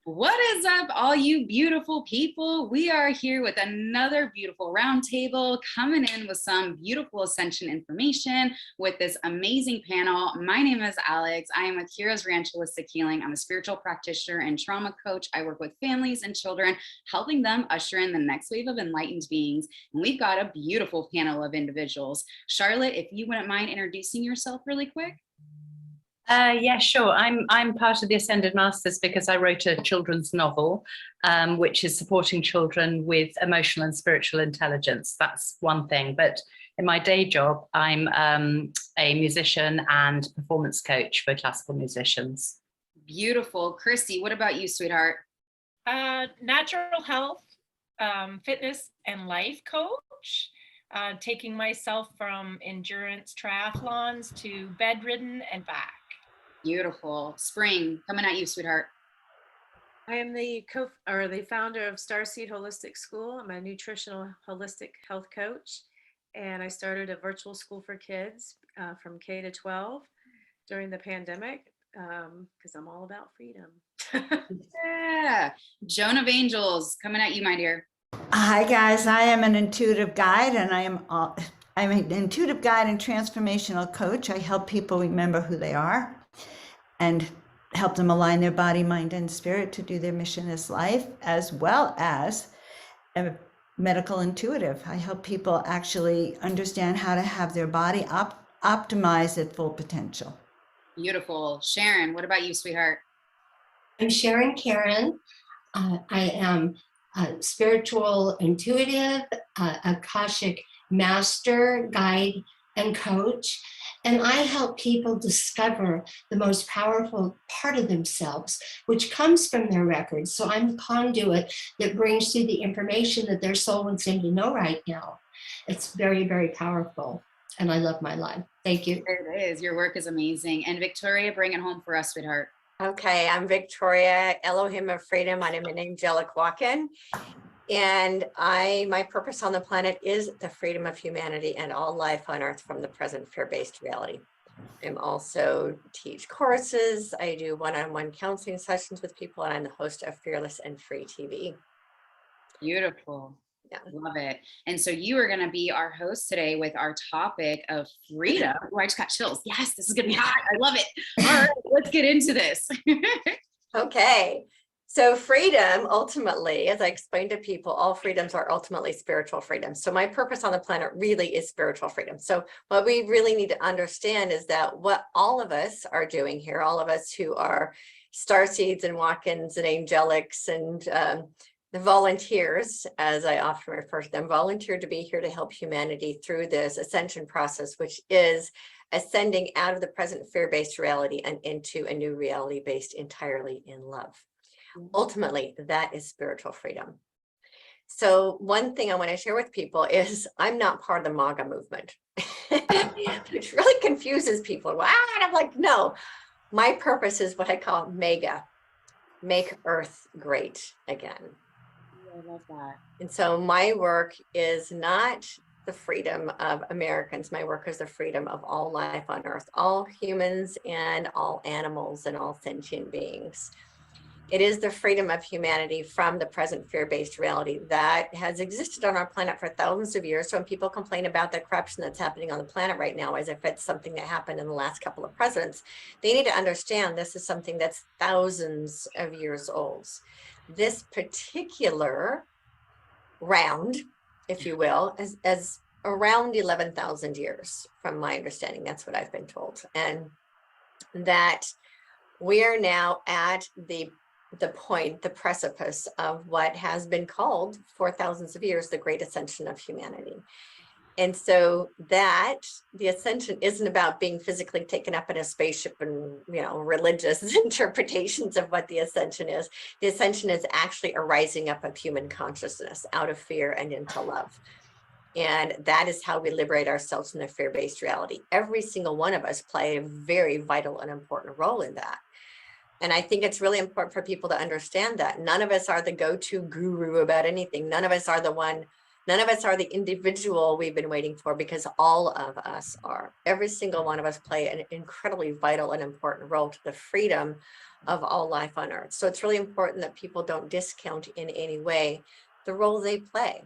What is up, all you beautiful people? We are here with another beautiful roundtable, coming in with some beautiful Ascension information with this amazing panel. My name is Alex. I am with Heroes Ranch Holistic Healing. I'm a spiritual practitioner and trauma coach. I work with families and children, helping them usher in the next wave of enlightened beings. And we've got a beautiful panel of individuals. Charlotte, if you wouldn't mind introducing yourself really quick. Yeah, sure. I'm part of the Ascended Masters because I wrote a children's novel, which is supporting children with emotional and spiritual intelligence. That's one thing. But in my day job, I'm a musician and performance coach for classical musicians. Beautiful. Christy, what about you, sweetheart? Natural health, fitness and life coach. Taking myself from endurance triathlons to bedridden and back. Beautiful. Spring, coming at you, sweetheart. I am the founder of Starseed Holistic School. I'm a nutritional holistic health coach, and I started a virtual school for kids from K to 12 during the pandemic because I'm all about freedom. Yeah. Joan of Angels, coming at you, my dear. Hi guys, I am an intuitive guide, and I'm an intuitive guide and transformational coach. I help people remember who they are and help them align their body, mind, and spirit to do their mission as life, as well as a medical intuitive. I help people actually understand how to have their body optimized at full potential. Beautiful. Sharon, what about you, sweetheart? I'm Sharon Karen. I am a spiritual intuitive, Akashic master, guide, and coach. And I help people discover the most powerful part of themselves, which comes from their records. So I'm the conduit that brings through the information that their soul wants them to know right now. It's very, very powerful. And I love my life. Thank you. There it is. Your work is amazing. And Victoria, bring it home for us, sweetheart. Okay, I'm Victoria, Elohim of Freedom. I am an angelic walk-in. And my purpose on the planet is the freedom of humanity and all life on earth from the present fear-based reality. I'm also teach courses. I do one-on-one counseling sessions with people, and I'm the host of Fearless and Free TV. Beautiful. Yeah. Love it. And so you are going to be our host today with our topic of freedom. Oh, I just got chills. Yes, this is going to be hot. I love it. All right, let's get into this. Okay. So freedom, ultimately, as I explained to people, all freedoms are ultimately spiritual freedoms. So my purpose on the planet really is spiritual freedom. So what we really need to understand is that what all of us are doing here, all of us who are starseeds and walk-ins and angelics and the volunteers, as I often refer to them, volunteer to be here to help humanity through this ascension process, which is ascending out of the present fear-based reality and into a new reality based entirely in love. Ultimately, that is spiritual freedom. So one thing I want to share with people is I'm not part of the MAGA movement, which really confuses people. Wow, and I'm like, no, my purpose is what I call MEGA, make Earth great again. I love that. And so my work is not the freedom of Americans. My work is the freedom of all life on earth, all humans and all animals and all sentient beings. It is the freedom of humanity from the present fear-based reality that has existed on our planet for thousands of years. So when people complain about the corruption that's happening on the planet right now, as if it's something that happened in the last couple of presidents, they need to understand this is something that's thousands of years old. This particular round, if you will, as around 11,000 years from my understanding. That's what I've been told. And that we are now at the point, the precipice of what has been called for thousands of years, the great ascension of humanity. And so that the ascension isn't about being physically taken up in a spaceship and, you know, religious interpretations of what the ascension is. The ascension is actually a rising up of human consciousness out of fear and into love. And that is how we liberate ourselves from the fear-based reality. Every single one of us play a very vital and important role in that. And I think it's really important for people to understand that none of us are the go-to guru about anything. None of us are the one None of us are the individual we've been waiting for, because all of us are. Every single one of us play an incredibly vital and important role to the freedom of all life on earth. So it's really important that people don't discount in any way the role they play.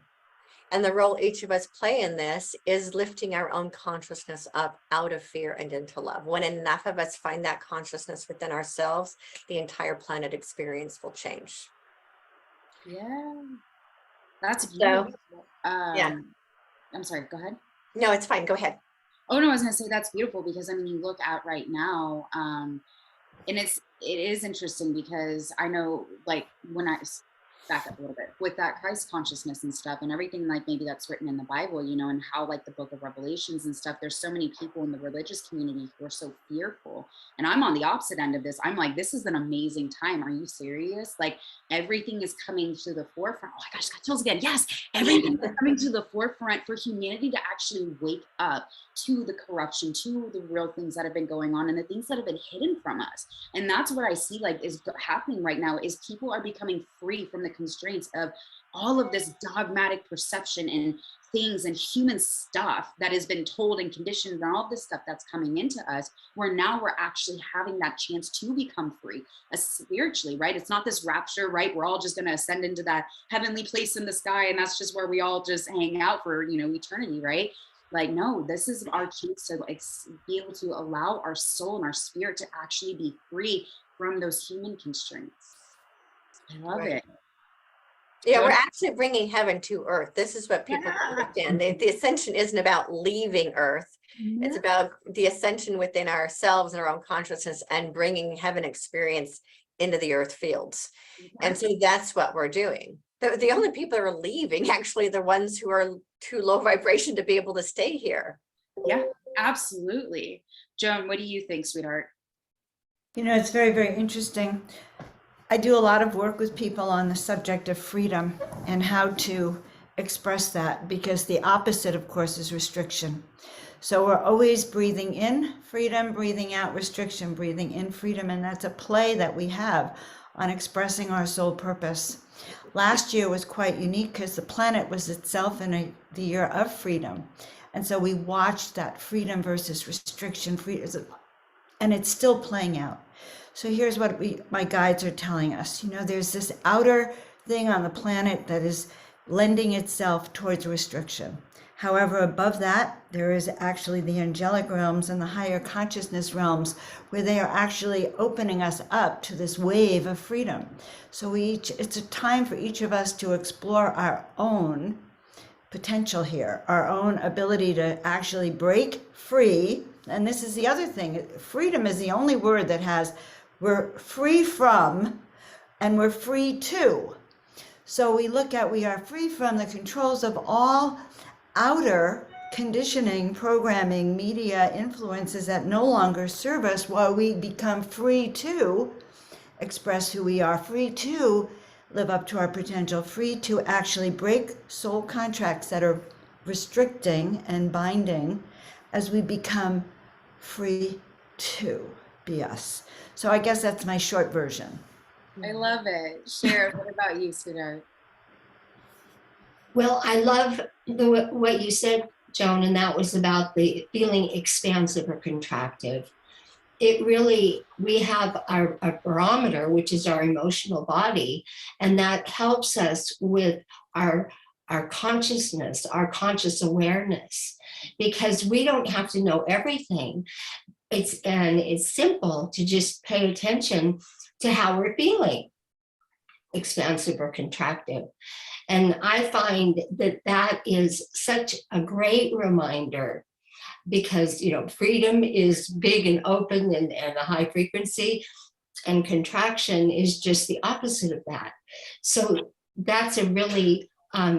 And the role each of us play in this is lifting our own consciousness up out of fear and into love. When enough of us find that consciousness within ourselves, the entire planet experience will change. Yeah, that's So, beautiful. yeah. I'm sorry, go ahead. No, it's fine. Go ahead. Oh no, I was gonna say that's beautiful, because I mean, you look at right now, and it is interesting, because I know, like, when I back up a little bit with that Christ consciousness and stuff and everything, like maybe that's written in the Bible, you know, and how like the book of Revelations and stuff, there's so many people in the religious community who are so fearful. And I'm on the opposite end of this. I'm like, this is an amazing time. Are you serious? Like, everything is coming to the forefront. Oh my gosh, got chills again. Yes, everything is coming to the forefront for humanity to actually wake up to the corruption, to the real things that have been going on and the things that have been hidden from us. And that's what I see like is happening right now, is people are becoming free from the constraints of all of this dogmatic perception and things and human stuff that has been told and conditioned, and all this stuff that's coming into us, where now we're actually having that chance to become free spiritually, right? It's not this rapture, right? We're all just going to ascend into that heavenly place in the sky, and that's just where we all just hang out for, you know, eternity, right? Like, no, this is our chance to like be able to allow our soul and our spirit to actually be free from those human constraints. I love it. Yeah, we're actually bringing heaven to earth. This is what people understand. The ascension isn't about leaving earth. It's about the ascension within ourselves and our own consciousness and bringing heaven experience into the earth fields. And so that's what we're doing. The only people who are leaving actually the ones who are too low vibration to be able to stay here. Yeah, absolutely. Joan, what do you think, sweetheart? You know, it's very, very interesting. I do a lot of work with people on the subject of freedom and how to express that, because the opposite, of course, is restriction. So we're always breathing in freedom, breathing out restriction, breathing in freedom. And that's a play that we have on expressing our soul purpose. Last year was quite unique because the planet was itself in the year of freedom. And so we watched that freedom versus restriction, and it's still playing out. So here's what my guides are telling us. You know, there's this outer thing on the planet that is lending itself towards restriction. However, above that, there is actually the angelic realms and the higher consciousness realms where they are actually opening us up to this wave of freedom. So it's a time for each of us to explore our own potential here, our own ability to actually break free. And this is the other thing. Freedom is the only word that has, we're free from and we're free to. So we are free from the controls of all outer conditioning, programming, media influences that no longer serve us, while we become free to express who we are, free to live up to our potential, free to actually break soul contracts that are restricting and binding as we become free to be us. So I guess that's my short version. I love it. Sharon, what about you, sweetheart? Well, I love what you said, Joan, and that was about the feeling expansive or contractive. It really, we have our barometer, which is our emotional body, and that helps us with our consciousness, our conscious awareness, because we don't have to know everything. It's simple to just pay attention to how we're feeling, expansive or contractive. And I find that is such a great reminder, because, you know, freedom is big and open and a high frequency, and contraction is just the opposite of that. So that's a really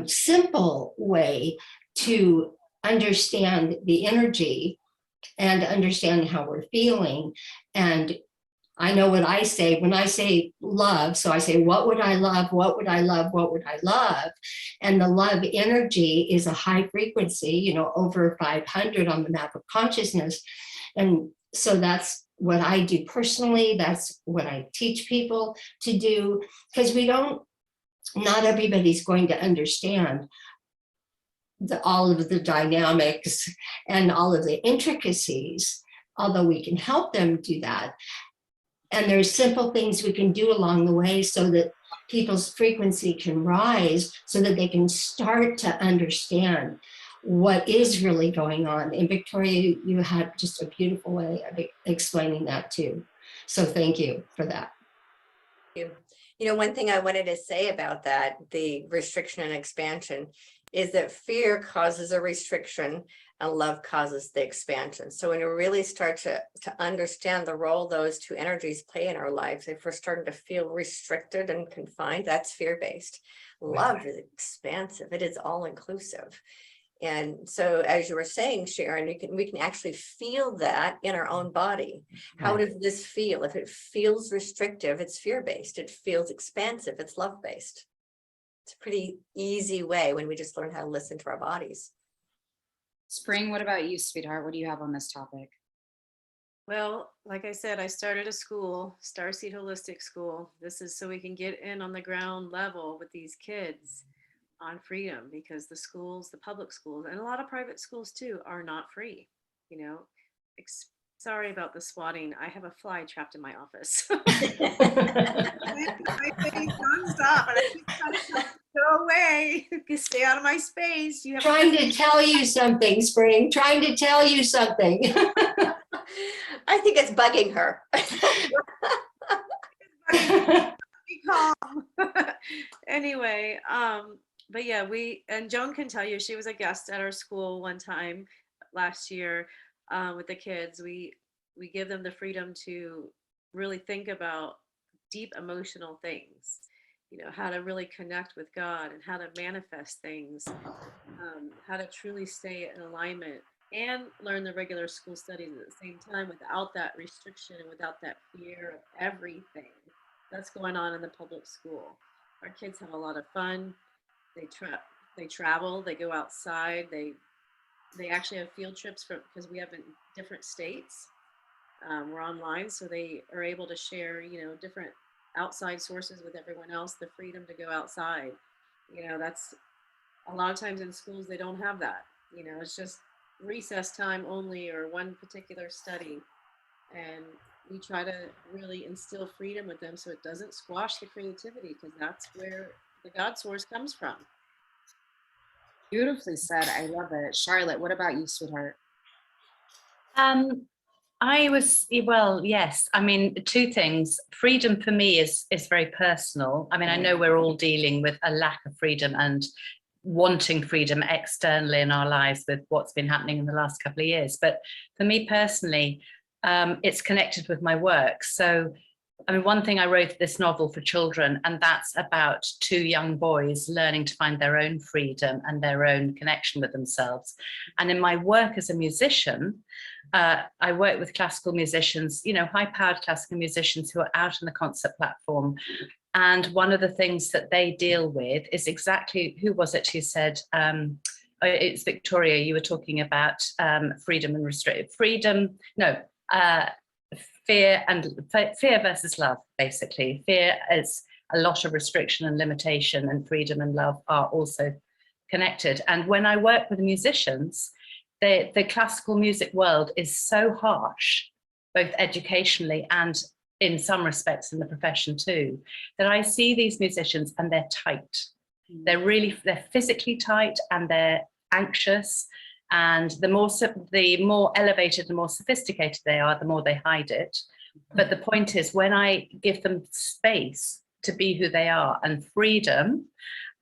simple way to understand the energy and understand how we're feeling. And I know what I say when I say love. So I say, what would I love? What would I love? What would I love? And the love energy is a high frequency, you know, over 500 on the map of consciousness. And so that's what I do personally. That's what I teach people to do, because not everybody's going to understand all of the dynamics and all of the intricacies, although we can help them do that. And there's simple things we can do along the way so that people's frequency can rise, so that they can start to understand what is really going on. And Victoria, you had just a beautiful way of explaining that too. So thank you for that. You know, one thing I wanted to say about that, the restriction and expansion, is that fear causes a restriction and love causes the expansion. So when you really start to understand the role those two energies play in our lives, if we're starting to feel restricted and confined, that's fear-based. Love is expansive. It is all inclusive. And so, as you were saying, Sharon, we can actually feel that in our own body. How does this feel? If it feels restrictive, it's fear-based. It feels expansive, it's love-based. It's a pretty easy way when we just learn how to listen to our bodies. Spring, what about you, sweetheart? What do you have on this topic? Well, like I said, I started a school, Starseed Holistic School. This is so we can get in on the ground level with these kids on freedom, because the schools, the public schools, and a lot of private schools too, are not free. You know, sorry about the swatting. I have a fly trapped in my office. My face nonstop, and I keep trying to go away. Stay out of my space. You have Trying to tell you something, Spring. Trying to tell you something. I think it's bugging her. Be calm. Anyway, but yeah, and Joan can tell you, she was a guest at our school one time last year with the kids. We give them the freedom to really think about deep emotional things, you know, how to really connect with God and how to manifest things, how to truly stay in alignment and learn the regular school studies at the same time without that restriction and without that fear of everything that's going on in the public school. Our kids have a lot of fun. They travel, they go outside, they actually have field trips because we have in different states. We're online, so they are able to share, you know, different outside sources with everyone else, the freedom to go outside. You know, that's a lot of times in schools, they don't have that. You know, it's just recess time only or one particular study. And we try to really instill freedom with them so it doesn't squash the creativity, because that's where the God source comes from. Beautifully said. I love it. Charlotte, what about you, sweetheart? Well, yes. I mean, two things. Freedom for me is very personal. I mean, I know we're all dealing with a lack of freedom and wanting freedom externally in our lives with what's been happening in the last couple of years. But for me personally, it's connected with my work. So, I mean, one thing, I wrote this novel for children, and that's about two young boys learning to find their own freedom and their own connection with themselves. And in my work as a musician, I work with classical musicians, you know, high-powered classical musicians who are out on the concert platform. And one of the things that they deal with is exactly, who was it who said, it's Victoria, you were talking about freedom and fear versus love, basically. Fear is a lot of restriction and limitation, and freedom and love are also connected. And when I work with musicians, the classical music world is so harsh, both educationally and in some respects in the profession too, that I see these musicians and they're tight. They're physically tight and they're anxious. And the more elevated and more sophisticated they are, the more they hide it. But the point is, when I give them space to be who they are and freedom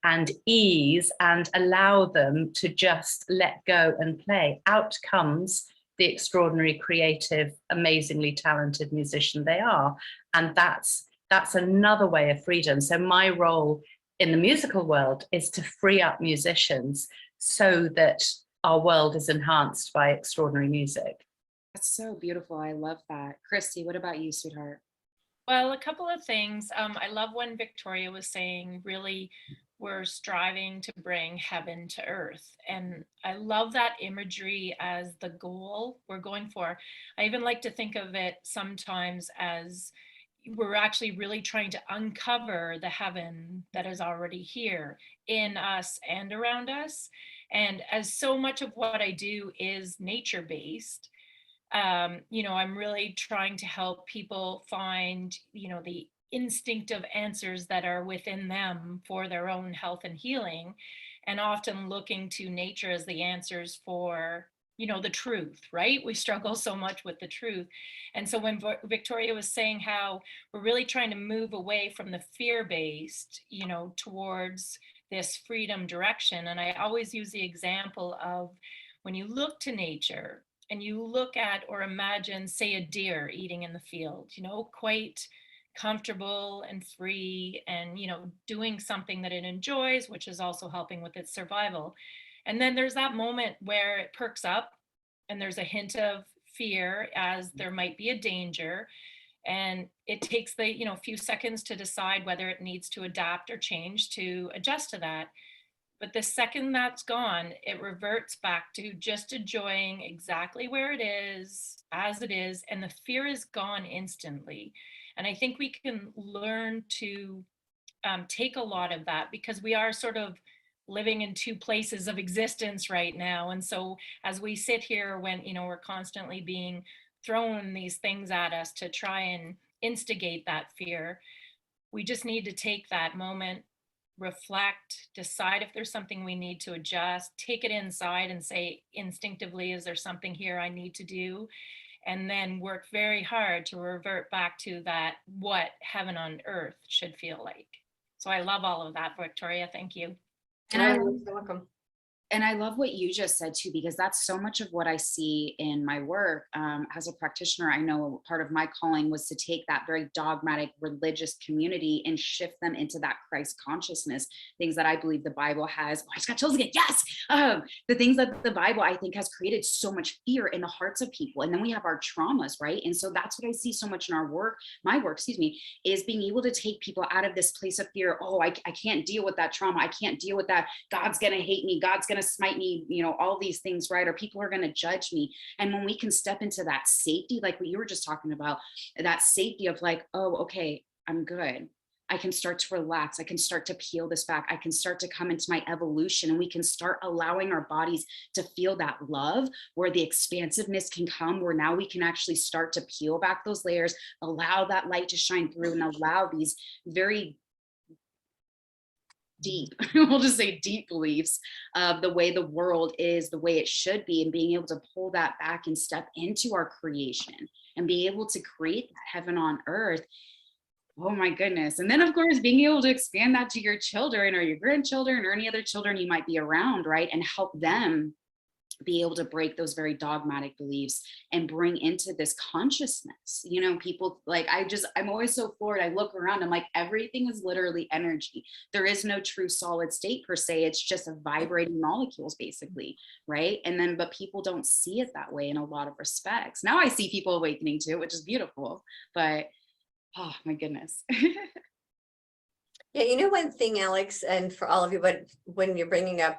and ease and allow them to just let go and play, out comes the extraordinary, creative, amazingly talented musician they are. And that's another way of freedom. So my role in the musical world is to free up musicians so that our world is enhanced by extraordinary music. That's so beautiful. I love that. Christy, what about you, sweetheart? Well, a couple of things. I love when Victoria was saying, really, we're striving to bring heaven to earth. And I love that imagery as the goal we're going for. I even like to think of it sometimes as we're actually really trying to uncover the heaven that is already here in us and around us. And as so much of what I do is nature based, you know, I'm really trying to help people find, you know, the instinctive answers that are within them for their own health and healing, and often looking to nature as the answers for, you know, the truth, right? We struggle so much with the truth. And so when Victoria was saying how we're really trying to move away from the fear-based, you know, towards this freedom direction. And I always use the example of when you look to nature and you look at or imagine, say, a deer eating in the field, you know, quite comfortable and free and, you know, doing something that it enjoys, which is also helping with its survival. And then there's that moment where it perks up and there's a hint of fear as there might be a danger. And it takes the, you know, few seconds to decide whether it needs to adapt or change to adjust to that. But the second that's gone, it reverts back to just enjoying exactly where it is, as it is, and the fear is gone instantly. And I think we can learn to take a lot of that, because we are sort of living in two places of existence right now. And so as we sit here, when, you know, we're constantly being thrown these things at us to try and instigate that fear, we just need to take that moment, reflect, decide if there's something we need to adjust, take it inside and say instinctively, is there something here I need to do? And then work very hard to revert back to that, what heaven on earth should feel like. So I love all of that, Victoria. Thank you. And I You're welcome. And I love what you just said too, because that's so much of what I see in my work. As a practitioner, I know part of my calling was to take that very dogmatic religious community and shift them into that Christ consciousness, things that I believe the Bible has. Oh, I just got chills again. Yes. The things that the Bible, I think, has created so much fear in the hearts of people. And then we have our traumas, right? And so that's what I see so much in our work, my work, excuse me, is being able to take people out of this place of fear. Oh, I can't deal with that trauma. I can't deal with that. God's going to hate me. God's going to smite me, you know, all these things, right? Or people are going to judge me. And when we can step into that safety, like what you were just talking about, that safety of like, oh, okay, I'm good. I can start to relax. I can start to peel this back. I can start to come into my evolution, and we can start allowing our bodies to feel that love, where the expansiveness can come, where now we can actually start to peel back those layers, allow that light to shine through, and allow these very deep, we'll just say deep beliefs of the way the world is, the way it should be, and being able to pull that back and step into our creation and be able to create that heaven on earth. Oh my goodness. And then of course, being able to expand that to your children or your grandchildren or any other children you might be around, right? And help them be able to break those very dogmatic beliefs and bring into this consciousness. You know, people like, I'm always so floored. I look around, I'm like, everything is literally energy. There is no true solid state per se. It's just a vibrating molecules basically, right? And then, but people don't see it that way in a lot of respects. Now I see people awakening to it, which is beautiful, but oh my goodness. Yeah, you know, one thing, Alex, and for all of you, but when you're bringing up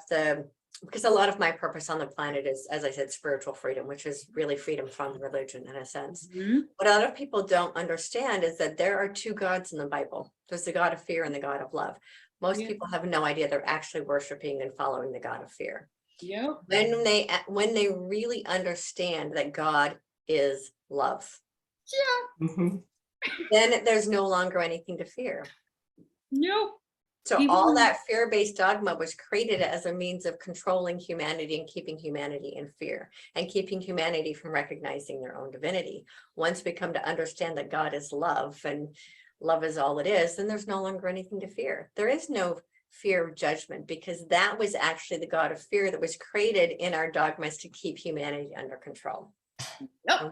because a lot of my purpose on the planet is, as I said, spiritual freedom, which is really freedom from religion in a sense. Mm-hmm. What a lot of people don't understand is that there are two gods in the Bible. There's the God of fear and the God of love. Most people have no idea they're actually worshiping and following the God of fear. Yep. When they really understand that God is love, then there's no longer anything to fear. Nope. So all that fear-based dogma was created as a means of controlling humanity and keeping humanity in fear and keeping humanity from recognizing their own divinity. Once we come to understand that God is love and love is all it is, then there's no longer anything to fear. There is no fear of judgment, because that was actually the God of fear that was created in our dogmas to keep humanity under control. Yep.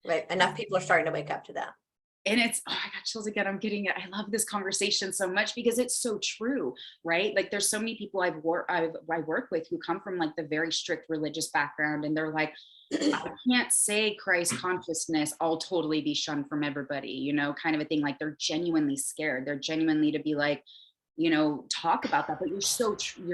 Right. Enough people are starting to wake up to that. And it's, oh, I got chills again. I'm getting it. I love this conversation so much because it's so true, right? Like there's so many people I work with who come from like the very strict religious background, and they're like, I can't say Christ consciousness, I'll totally be shunned from everybody, you know, kind of a thing. Like they're genuinely scared. They're genuinely to be like, you know, talk about that. But you're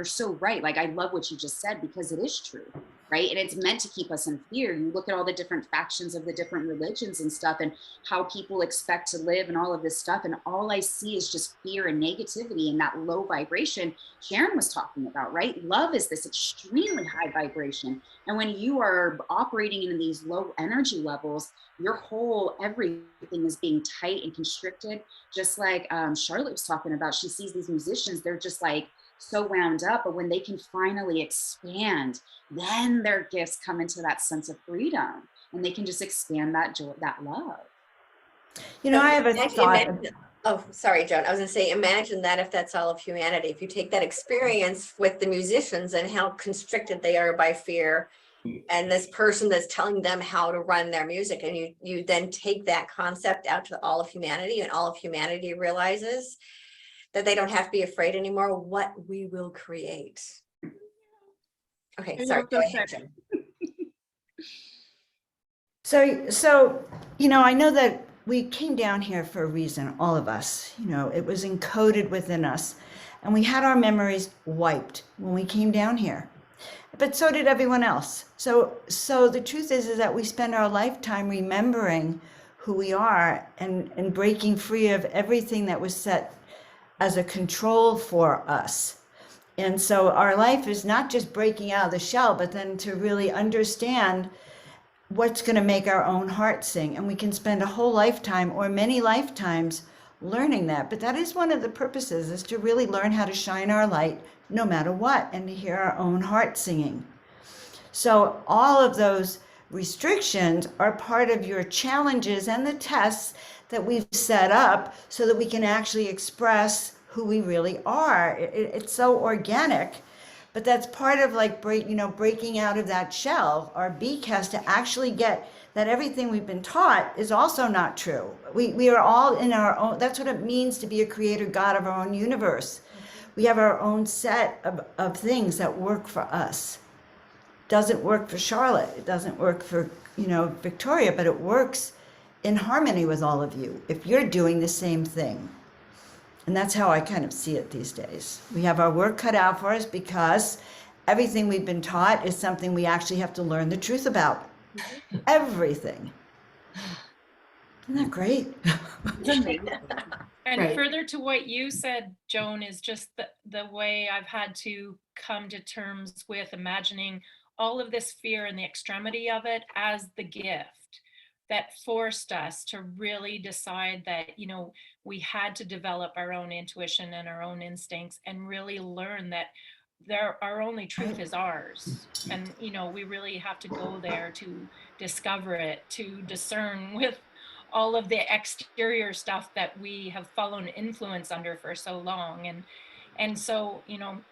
so right. Like I love what you just said, because it is true. right? And it's meant to keep us in fear. You look at all the different factions of the different religions and stuff, and how people expect to live and all of this stuff. And all I see is just fear and negativity and that low vibration Sharon was talking about, right? Love is this extremely high vibration. And when you are operating in these low energy levels, your whole everything is being tight and constricted. Just like Charlotte was talking about, she sees these musicians, they're just like so wound up, but when they can finally expand, then their gifts come into that sense of freedom, and they can just expand that joy, that love. You know, I have a thought. Oh, sorry, Joan. I was going to say, imagine that if that's all of humanity. If you take that experience with the musicians and how constricted they are by fear, and this person that's telling them how to run their music, and you then take that concept out to all of humanity, and all of humanity realizes that they don't have to be afraid anymore, what we will create. Okay, sorry, go ahead, Jen. So, you know, I know that we came down here for a reason, all of us. You know, it was encoded within us, and we had our memories wiped when we came down here. But so did everyone else. So the truth is that we spend our lifetime remembering who we are and breaking free of everything that was set as a control for us. And so our life is not just breaking out of the shell, but then to really understand what's going to make our own heart sing. And we can spend a whole lifetime or many lifetimes learning that. But that is one of the purposes, is to really learn how to shine our light no matter what, and to hear our own heart singing. So all of those restrictions are part of your challenges and the tests that we've set up so that we can actually express who we really are. It's so organic, but that's part of like breaking out of that shell. Our beak has to actually get that everything we've been taught is also not true. We are all in our own, that's what it means to be a creator God of our own universe. We have our own set of things that work for us. Doesn't work for Charlotte, it doesn't work for, Victoria, but it works in harmony with all of you if you're doing the same thing. And that's how I kind of see it these days. We have our work cut out for us because everything we've been taught is something we actually have to learn the truth about. Everything. Isn't that great? And Right. further to what you said, Joan, is just the way I've had to come to terms with imagining all of this fear and the extremity of it as the gift that forced us to really decide that, we had to develop our own intuition and our own instincts and really learn that our only truth is ours. And, we really have to go there to discover it, to discern with all of the exterior stuff that we have fallen influence under for so long. And so,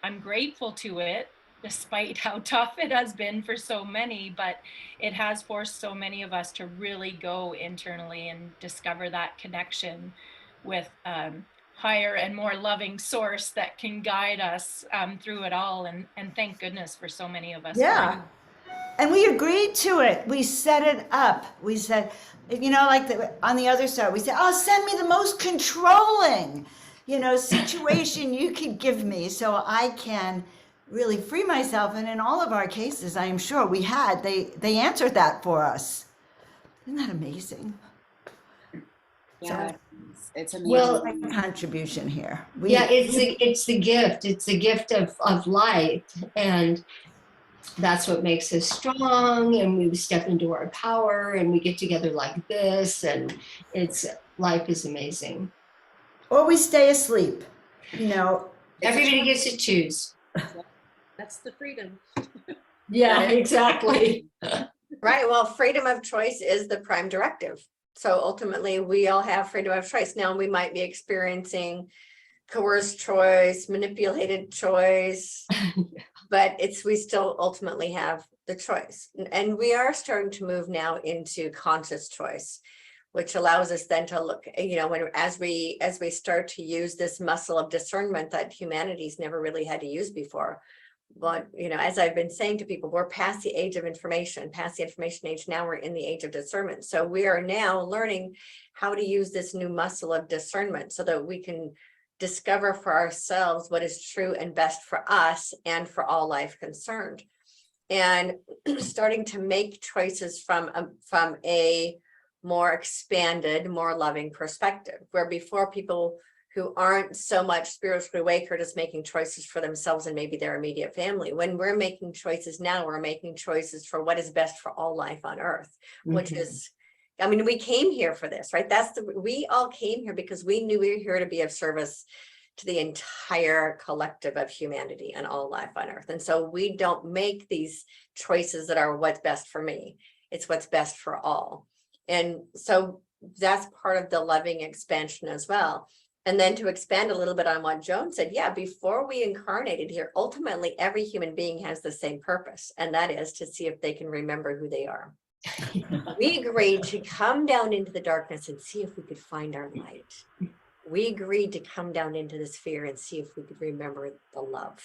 I'm grateful to it, despite how tough it has been for so many, but it has forced so many of us to really go internally and discover that connection with higher and more loving source that can guide us through it all. And thank goodness for so many of us. Yeah. And we agreed to it. We set it up. We said, on the other side, we said, oh, send me the most controlling, situation you could give me so I can really free myself. And in all of our cases, I am sure they answered that for us. Isn't that amazing? Yeah, So, it's amazing. Well, contribution here. it's the gift. It's the gift of light, and that's what makes us strong. And we step into our power, and we get together like this, and life is amazing. Or we stay asleep. Everybody gets to choose. That's the freedom. Yeah, exactly. Right. Well, freedom of choice is the prime directive. So ultimately, we all have freedom of choice. Now, we might be experiencing coerced choice, manipulated choice, but we still ultimately have the choice. And we are starting to move now into conscious choice, which allows us then to look, as we start to use this muscle of discernment that humanity's never really had to use before. But, as I've been saying to people, we're past the age of information, past the information age. Now we're in the age of discernment. So we are now learning how to use this new muscle of discernment so that we can discover for ourselves what is true and best for us and for all life concerned. and starting to make choices from a more expanded, more loving perspective, where before people who aren't so much spiritually awake are just making choices for themselves and maybe their immediate family. When we're making choices now, we're making choices for what is best for all life on earth, which is, I mean, we came here for this, right? We all came here because we knew we were here to be of service to the entire collective of humanity and all life on earth. And so we don't make these choices that are what's best for me. It's what's best for all. And so that's part of the loving expansion as well. And then to expand a little bit on what Joan said, yeah, before we incarnated here, ultimately every human being has the same purpose, and that is to see if they can remember who they are. We agreed to come down into the darkness and see if we could find our light. We agreed to come down into this fear and see if we could remember the love.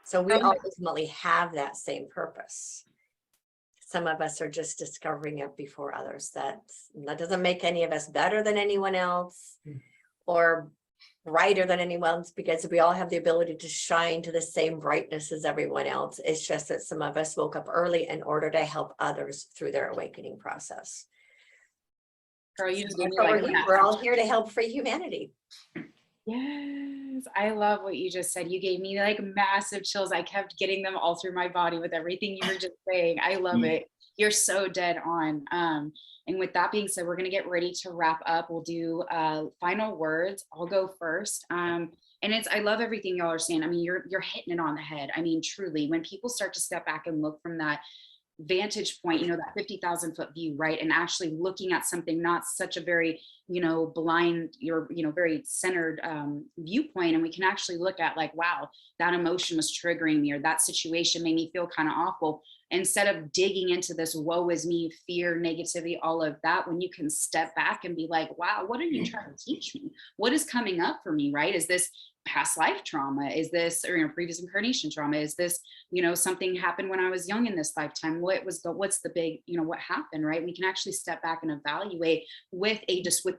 So we all ultimately have that same purpose. Some of us are just discovering it before others. That doesn't make any of us better than anyone else or brighter than anyone else, because we all have the ability to shine to the same brightness as everyone else. It's just that some of us woke up early in order to help others through their awakening process. Girl, you just gave me So like we're all here to help free humanity. Yes, I love what you just said. You gave me like massive chills. I kept getting them all through my body with everything you were just saying. I love it. You're so dead on. And with that being said, we're going to get ready to wrap up. We'll do final words. I'll go first. And I love everything y'all are saying. I mean, you're hitting it on the head. I mean, truly, when people start to step back and look from that vantage point, you know, that 50,000 foot view, right? And actually looking at something, not such a very, you know, blind, very centered viewpoint. And we can actually look at like, wow, that emotion was triggering me, or that situation made me feel kind of awful. Instead of digging into this woe is me, fear, negativity, all of that, when you can step back and be like, wow, what are you trying to teach me? What is coming up for me, right? Is this past life trauma? Is this, or previous incarnation trauma? Is this, something happened when I was young in this lifetime? What's the big, what happened, right? We can actually step back and evaluate with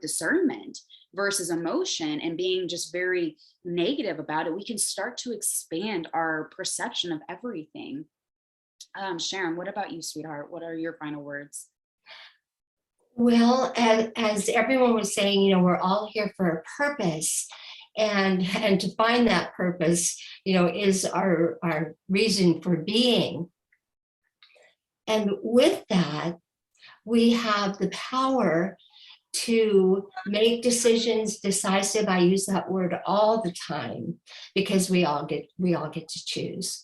discernment versus emotion and being just very negative about it. We can start to expand our perception of everything. Sharon, what about you, sweetheart? What are your final words? Well, as everyone was saying, we're all here for a purpose. And to find that purpose, is our reason for being. And with that, we have the power to make decisions decisive. I use that word all the time because we all get to choose.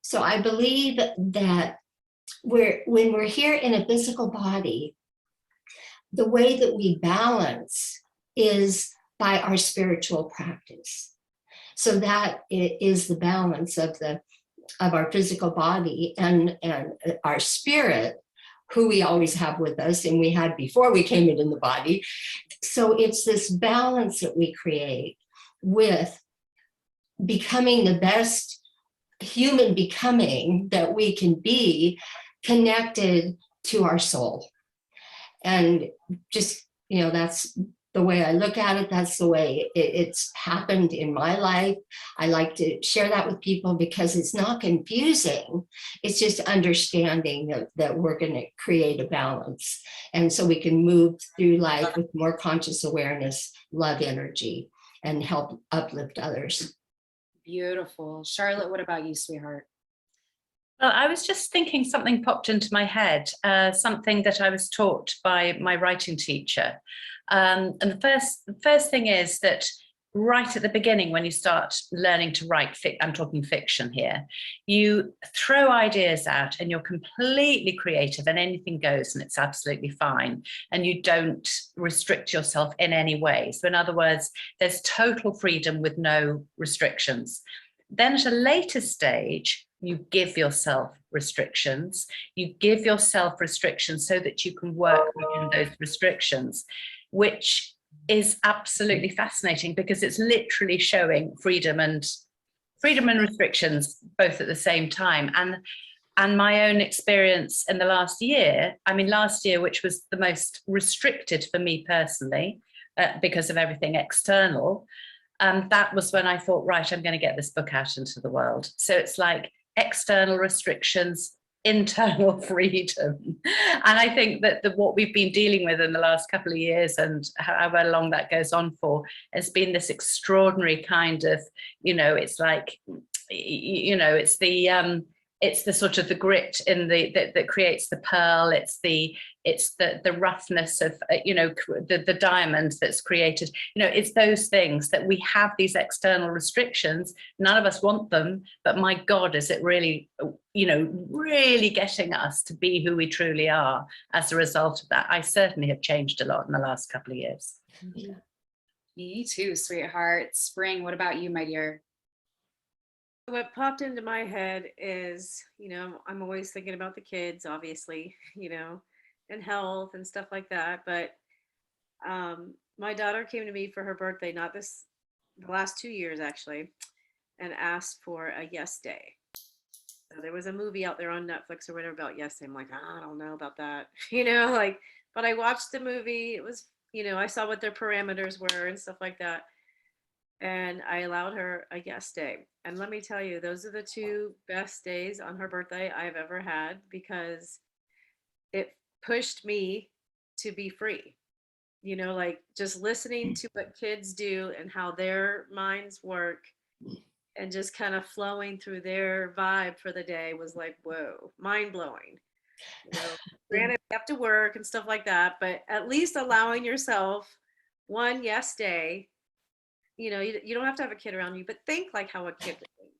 So I believe that when we're here in a physical body, the way that we balance is by our spiritual practice. So that is the balance of our physical body and our spirit, who we always have with us and we had before we came in the body. So it's this balance that we create with becoming the best human becoming that we can be, connected to our soul. And just, that's the way I look at it. That's the way it's happened in my life. I like to share that with people because it's not confusing. It's just understanding that we're going to create a balance. And so we can move through life with more conscious awareness, love energy, and help uplift others. Beautiful. Charlotte, what about you, sweetheart? Well, I was just thinking, something popped into my head, something that I was taught by my writing teacher. And the first thing is that right at the beginning, when you start learning to write, I'm talking fiction here, you throw ideas out and you're completely creative and anything goes and it's absolutely fine. And you don't restrict yourself in any way. So in other words, there's total freedom with no restrictions. Then at a later stage, you give yourself restrictions. You give yourself restrictions so that you can work within those restrictions, which is absolutely fascinating because it's literally showing freedom and restrictions both at the same time. And my own experience in the last year, which was the most restricted for me personally, because of everything external, that was when I thought, right, I'm going to get this book out into the world. So it's like external restrictions, internal freedom. And I think that what we've been dealing with in the last couple of years, and however long that goes on for, has been this extraordinary kind of, it's like, it's the sort of the grit in that creates the pearl. It's the roughness of the diamond that's created. It's those things that we have, these external restrictions. None of us want them, but my God, is it really really getting us to be who we truly are as a result of that. I certainly have changed a lot in the last couple of years. Yeah. Me too, sweetheart. Spring, what about you, my dear? What popped into my head is, I'm always thinking about the kids, obviously, and health and stuff like that. But my daughter came to me for her birthday, the last 2 years actually, and asked for a yes day. So there was a movie out there on Netflix or whatever about yes day. I'm like, I don't know about that, but I watched the movie. It was, I saw what their parameters were and stuff like that. And I allowed her a yes day. And let me tell you, those are the 2 best days on her birthday I've ever had, because it pushed me to be free. Like just listening to what kids do and how their minds work and just kind of flowing through their vibe for the day was like, whoa, mind blowing. Granted, we have to work and stuff like that, but at least allowing yourself one yes day. You don't have to have a kid around you, but think like how a kid would think,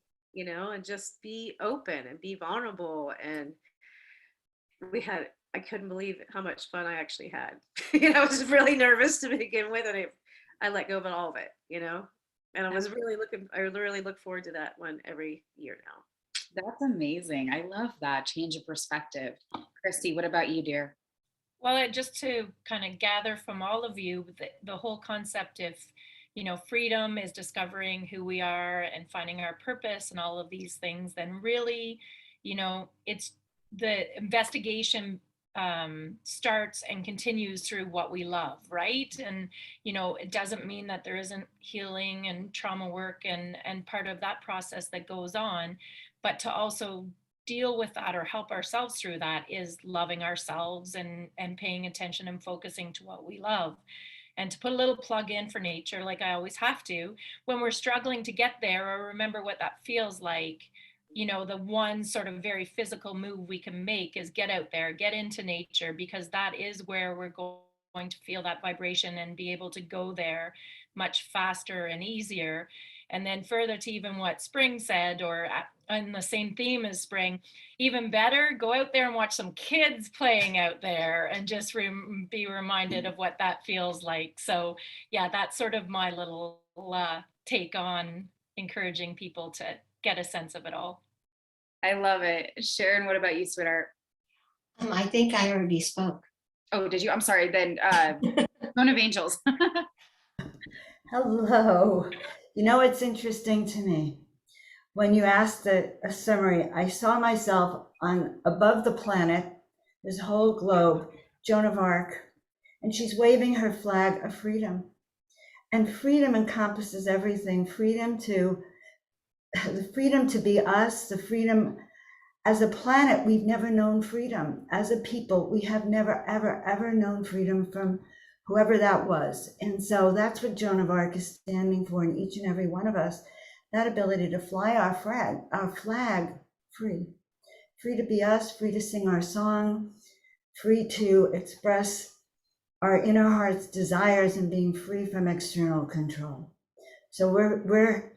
and just be open and be vulnerable. And I couldn't believe how much fun I actually had. I was really nervous to begin with, and I let go of all of it, and I really look forward to that one every year now. That's amazing. I love that change of perspective. Christy, what about you, dear? Well, just to kind of gather from all of you, the whole concept of freedom is discovering who we are and finding our purpose and all of these things, then really, it's the investigation starts and continues through what we love, right? And, it doesn't mean that there isn't healing and trauma work and part of that process that goes on, but to also deal with that or help ourselves through that is loving ourselves and paying attention and focusing to what we love. And to put a little plug in for nature, like I always have to, when we're struggling to get there or remember what that feels like, the one sort of very physical move we can make is get out there, get into nature, because that is where we're going to feel that vibration and be able to go there much faster and easier. And then further to even what Spring said, or on the same theme as Spring, even better, go out there and watch some kids playing out there and just be reminded of what that feels like. So yeah, that's sort of my little take on encouraging people to get a sense of it all. I love it. Sharon, what about you, sweetheart? I think I already spoke. Oh, did you? I'm sorry. Then Moon of Angels. Hello. It's interesting to me. When you asked a summary, I saw myself above the planet, this whole globe, Joan of Arc, and she's waving her flag of freedom. And freedom encompasses everything. The freedom to be us, the freedom as a planet. We've never known freedom. As a people, we have never, ever, ever known freedom from whoever that was. And so that's what Joan of Arc is standing for in each and every one of us. That ability to fly our flag free to be us, free to sing our song, free to express our inner heart's desires, and being free from external control. So we're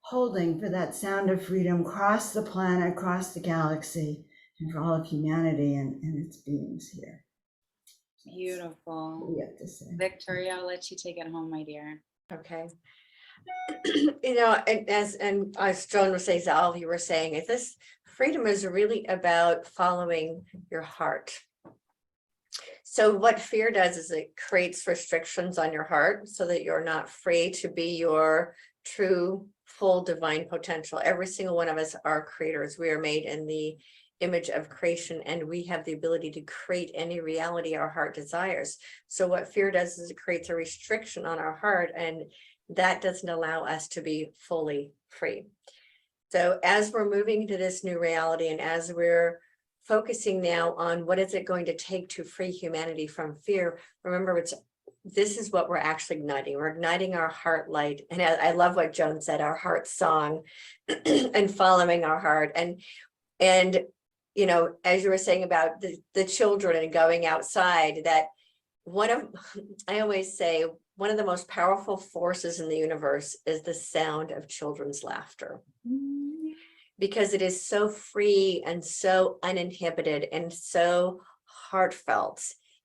holding for that sound of freedom across the planet, across the galaxy, and for all of humanity and its beings here. Beautiful. We have to say. Victoria, I'll let you take it home, my dear. Okay. And as Joan was saying, all you were saying is this freedom is really about following your heart. So what fear does is it creates restrictions on your heart so that you're not free to be your true, full divine potential. Every single one of us are creators. We are made in the image of creation, and we have the ability to create any reality our heart desires. So what fear does is it creates a restriction on our heart, and that doesn't allow us to be fully free. So as we're moving into this new reality, and as we're focusing now on what is it going to take to free humanity from fear, remember, this is what we're actually igniting. We're igniting our heart light. And I love what Joan said, our heart song and following our heart. And you know, as you were saying about the children and going outside, that I always say, one of the most powerful forces in the universe is the sound of children's laughter. Because it is so free and so uninhibited and so heartfelt.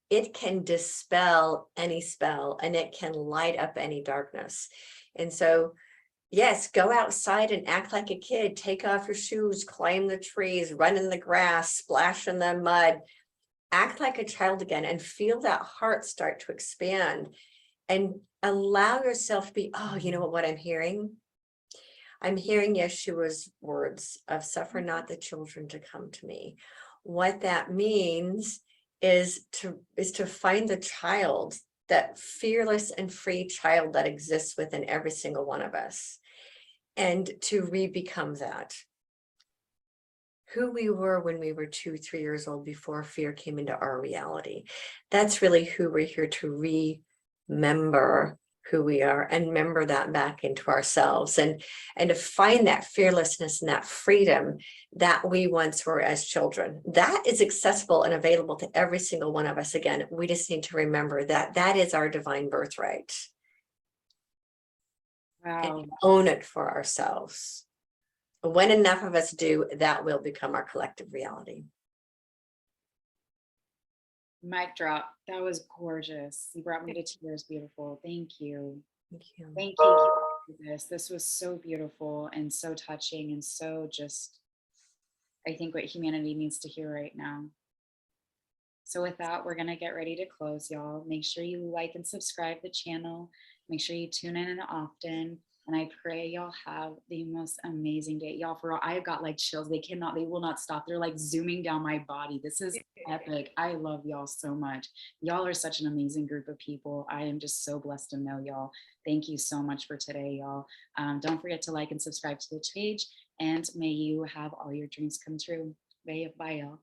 It can dispel any spell, and it can light up any darkness. And so, yes, go outside and act like a kid. Take off your shoes, climb the trees, run in the grass, splash in the mud. Act like a child again and feel that heart start to expand, and allow yourself to be, oh, you know what I'm hearing? I'm hearing Yeshua's words of suffer not the children to come to me. What that means is to find the child, that fearless and free child that exists within every single one of us, and to re-become that. Who we were when we were 2, 3 years old, before fear came into our reality. That's really who we're here to remember, who we are, and remember that back into ourselves, and to find that fearlessness and that freedom that we once were as children. That is accessible and available to every single one of us. Again, we just need to remember that that is our divine birthright. Wow. And own it for ourselves. When enough of us do, that will become our collective reality. Mic drop. That was gorgeous. You brought me to tears. Beautiful. Thank you. Thank you. Thank you for this. This was so beautiful and so touching, and so just, I think, what humanity needs to hear right now. So with that, we're going to get ready to close, y'all. Make sure you like and subscribe the channel. Make sure you tune in often. And I pray y'all have the most amazing day. Y'all, for real, I got like chills. They will not stop. They're like zooming down my body. This is epic. I love y'all so much. Y'all are such an amazing group of people. I am just so blessed to know y'all. Thank you so much for today, y'all. Don't forget to like and subscribe to the page, and may you have all your dreams come true. Bye, y'all.